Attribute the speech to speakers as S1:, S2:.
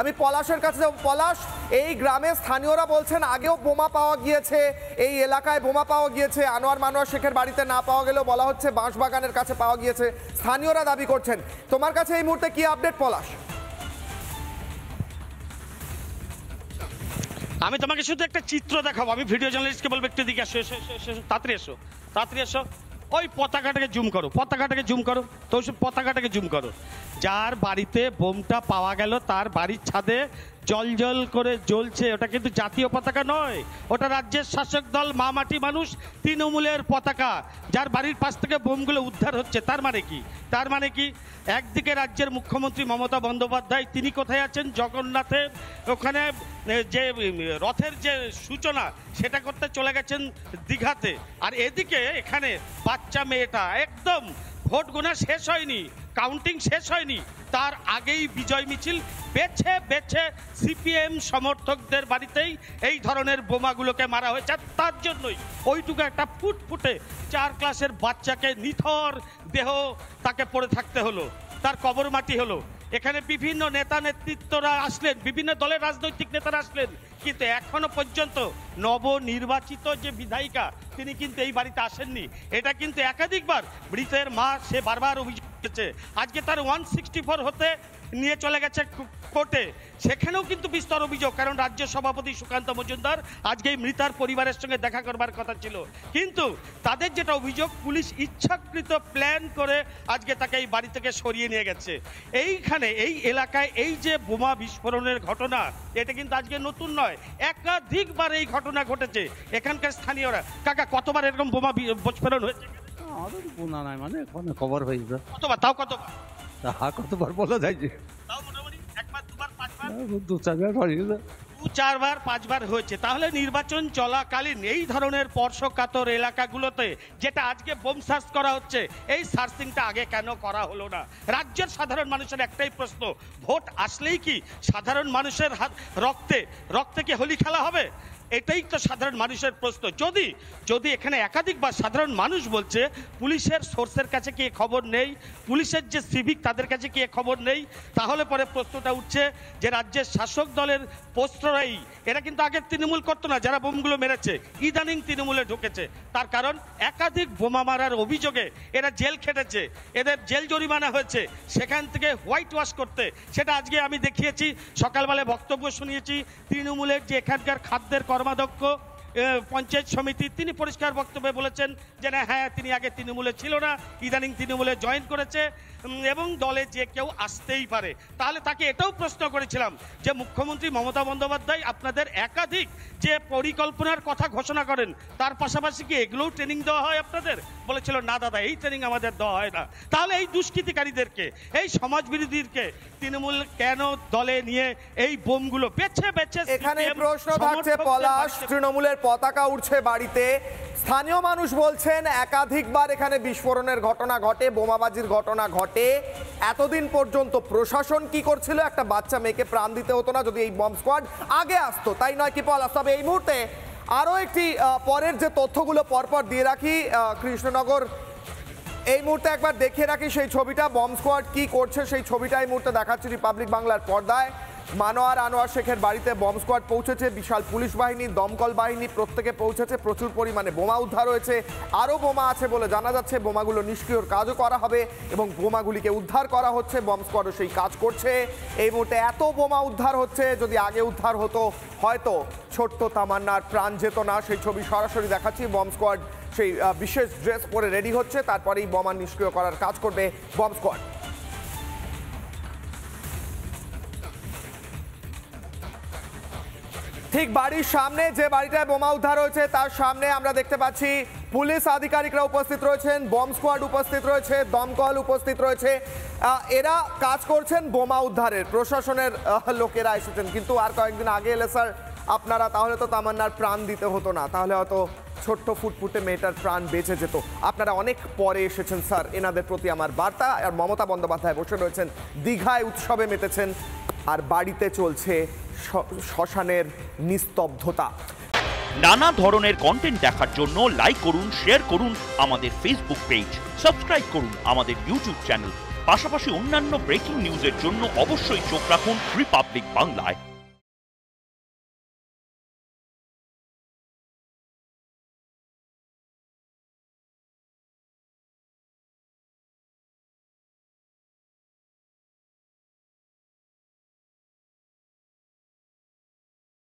S1: আমি পলাশের কাছে যাব। পলাশ, এই গ্রামে স্থানীয়রা বলছেন আগেও বোমা পাওয়া গিয়েছে, এই এলাকায় বোমা পাওয়া গিয়েছে, আনোয়ার শেখের বাড়িতে না পাওয়া গেলেও বলা হচ্ছে বাঁশবাগানের কাছে পাওয়া গিয়েছে, স্থানীয়রা দাবি করছেন। তোমার কাছে এই মুহূর্তে কি আপডেট পলাশ?
S2: আমি তোমাকে শুধু একটা চিত্র দেখাবো। আমি ভিডিও জার্নালিস্টকে বলবো একটু দিকে এসো, তাড়াতাড়ি এসো, তাড়াতাড়ি এসো। ওই পতাকাটাকে জুম করো, পতাকাটাকে জুম করো, তো পতাকাটাকে জুম করো। যার বাড়িতে বোমটা পাওয়া গেল তার বাড়ির ছাদে জল জল করে জ্বলছে। ওটা কিন্তু জাতীয় পতাকা নয়, ওটা রাজ্যের শাসক দল মা মাটি মানুষ তৃণমূলের পতাকা। যার বাড়ির পাশ থেকে বোমগুলো উদ্ধার হচ্ছে, তার মানে কি? তার মানে কি একদিকে রাজ্যের মুখ্যমন্ত্রী মমতা বন্দ্যোপাধ্যায়, তিনি কোথায় আছেন? জগন্নাথে ওখানে যে রথের যে সূচনা সেটা করতে চলে গেছেন দীঘাতে। আর এদিকে এখানে বাচ্চা মেয়েটা একদম ভোট গোনা শেষ হয়নি, কাউন্টিং শেষ হয়নি, তার আগেই বিজয় মিছিল বেছে বেছে সিপিএম সমর্থকদের বাড়িতেই এই ধরনের বোমাগুলোকে মারা হয়েছে। তার জন্যই ওইটুকু একটা ফুটফুটে 4 ক্লাসের বাচ্চাকে নিথর দেহ তাকে পড়ে থাকতে হলো, তার কবর মাটি হলো। এখানে বিভিন্ন নেতা নেতৃত্বরা আসলেন, বিভিন্ন দলের রাজনৈতিক নেতারা আসলেন, কিন্তু এখনো পর্যন্ত নবনির্বাচিত যে বিধায়িকা তিনি কিন্তু এই বাড়িতে আসেননি। এটা কিন্তু একাধিকবার মৃতের মা সে বারবার অভিযোগ করেছে। আজকে তার 164 হতে নিয়ে চলে গেছে কোর্টে, সেখানেও কিন্তু বিস্তর অভিযোগ, কারণ রাজ্য সভাপতি সুকান্ত মজুমদার আজকে এই মৃতার পরিবারের সঙ্গে দেখা করবার কথা ছিল। কিন্তু তাদের যেটা অভিযোগ, পুলিশ ইচ্ছাকৃত প্ল্যান করে আজকে তাকে এই বাড়ি থেকে সরিয়ে নিয়ে গেছে। এইখানে এই এলাকায় এই যে বোমা বিস্ফোরণের ঘটনা, এটা কিন্তু আজকে নতুন নয়, একাধিকবার এই ঘটনা ঘটেছে। এখানকার স্থানীয়রা, কাকা কতবার এরকম বোমা বিস্ফোরণ হয়েছে?
S3: আমাদের বোনা নাই, মানে খবর হয়েছে।
S2: কতবার? তাও কতবার?
S3: কতবার বলা যায় যে
S2: তাও মোটামুটি 1 বার 2 বার 5 বার
S3: 2-4 বার হয়েছে,
S2: 2-4 বার 5 বার হয়েছে। তাহলে নির্বাচন চলাকালীন এই ধরনের স্পর্শকাতর এলাকাগুলোতে যেটা আজকে বোম সার্চ করা হচ্ছে, এই সার্চিংটা আগে কেন করা হলো না? রাজ্যের সাধারণ মানুষের একটাই প্রশ্ন, ভোট আসলেই কি সাধারণ মানুষের রক্তে কি হোলি খেলা হবে? এটাই তো সাধারণ মানুষের প্রশ্ন। যদি এখানে একাধিকবার সাধারণ মানুষ বলছে পুলিশের সোর্সের কাছে কি খবর নেই, পুলিশের যে সিভিক তাদের কাছে কি খবর নেই, তাহলে পরে প্রশ্নটা উঠছে যে রাজ্যের শাসক দলের পোস্টরাই, এরা কিন্তু আগে তৃণমূল করতো না, যারা বোমগুলো মেরেছে ইদানিং তৃণমূলে ঢুকেছে। তার কারণ একাধিক বোমা মারার অভিযোগে এরা জেল খেটেছে, এদের জেল জরিমানা হয়েছে, সেখান থেকে হোয়াইট ওয়াশ করতে সেটা আজকে আমি দেখিয়েছি, সকালবেলায় বক্তব্য শুনিয়েছি। তৃণমূলের যে এখানকার খাদ্যের কর্মাধ্যক্ষ পঞ্চায়েত সমিতি, তিনি পরিষ্কার বক্তব্যে বলেছেন যে না, হ্যাঁ তিনি আগে তৃণমূলে ছিল না, ইদানিং তৃণমূলে জয়েন করেছে এবং দলে যে কেউ আসতেই পারে। তাহলে তাকে এটাও প্রশ্ন করেছিলাম যে মুখ্যমন্ত্রী মমতা বন্দ্যোপাধ্যায় আপনাদের একাধিক যে পরিকল্পনার কথা ঘোষণা করেন, তার পাশাপাশি কি এগুলোও ট্রেনিং দেওয়া হয় আপনাদের? বলেছিল না দাদা, এই ট্রেনিং আমাদের দেওয়া হয় না। তাহলে এই দুষ্কৃতিকারীদেরকে, এই সমাজবিরোধীদেরকে তৃণমূল কেন দলে নিয়ে এই বোমগুলো বেছে বেছে?
S1: এখানে প্রশ্ন থাকছে পলাশ, তৃণমূলের পতাকা উঠছে বাড়িতে, স্থানীয় মানুষ বলছেন একাধিকবার এখানে বিস্ফোরণের ঘটনা ঘটে, বোমাবাজির ঘটনা ঘটে। এতদিন পর্যন্ত প্রশাসন কি করছিল? একটা বাচ্চা মেয়েকে প্রাণ দিতে হতো না যদি এই বম্ব স্কোয়াড আগে আসতো, তাই নয় কি পলাশ? তবে এই মুহূর্তে আরও একটি পরের যে তথ্যগুলো পরপর দিয়ে রাখি, কৃষ্ণনগর এই মুহূর্তে একবার দেখিয়ে রাখি সেই ছবিটা, বম্ব স্কোয়াড কি করছে সেই ছবিটা এই মুহূর্তে দেখাচ্ছি রিপাবলিক বাংলার পর্দায়। আনোয়ার শেখের বাড়িতে বম্ব স্কোয়াড পৌঁছেছে, বিশাল পুলিশ বাহিনী, দমকল বাহিনী প্রত্যেকে পৌঁছেছে, প্রচুর পরিমাণে বোমা উদ্ধার হয়েছে, আরও বোমা আছে বলে জানা যাচ্ছে। বোমাগুলো নিষ্ক্রিয়র কাজও করা হবে এবং বোমাগুলিকে উদ্ধার করা হচ্ছে, বম্ব স্কোয়াডও সেই কাজ করছে। এই মুহূর্তে এত বোমা উদ্ধার হচ্ছে, যদি আগে উদ্ধার হতো হয়তো ছোট্ট তামান্নার প্রাণ যেত না। সেই ছবি সরাসরি দেখাচ্ছি, বম্ব স্কোয়াড সেই বিশেষ ড্রেস পরে রেডি হচ্ছে, তারপরেই বোমা নিষ্ক্রিয় করার কাজ করবে বম্ব স্কোয়াড। ঠিক বাড়ির সামনে যে বাড়িটায় বোমা উদ্ধার হয়েছে তার সামনে আমরা দেখতে পাচ্ছি পুলিশ আধিকারিকরা উপস্থিত রয়েছেন, বম্ব স্কোয়াড উপস্থিত রয়েছে, দমকল উপস্থিত রয়েছে, এরা কাজ করছেন বোমা উদ্ধারের। প্রশাসনের লোকেরা এসেছেন, কিন্তু আর কয়েকদিন আগে এলে স্যার আপনারা, তাহলে তো তামান্নার প্রাণ দিতে হতো না, তাহলে হয়তো ছোট্ট ফুটফুটে মেয়েটার প্রাণ বেঁচে যেত। আপনারা অনেক পরে এসেছেন স্যার, এনাদের প্রতি আমার বার্তা। আর মমতা বন্দ্যোপাধ্যায় বসে রয়েছেন দীঘায়, উৎসবে মেতেছেন, আর বাড়িতে চলছে শ্মশানের নিস্তব্ধতা।
S4: নানা ধরনের কন্টেন্ট দেখার জন্য লাইক করুন, শেয়ার করুন আমাদের ফেসবুক পেজ, সাবস্ক্রাইব করুন আমাদের ইউটিউব চ্যানেল। পাশাপাশি অন্যান্য ব্রেকিং নিউজের জন্য অবশ্যই চোখ রাখুন রিপাবলিক বাংলায়।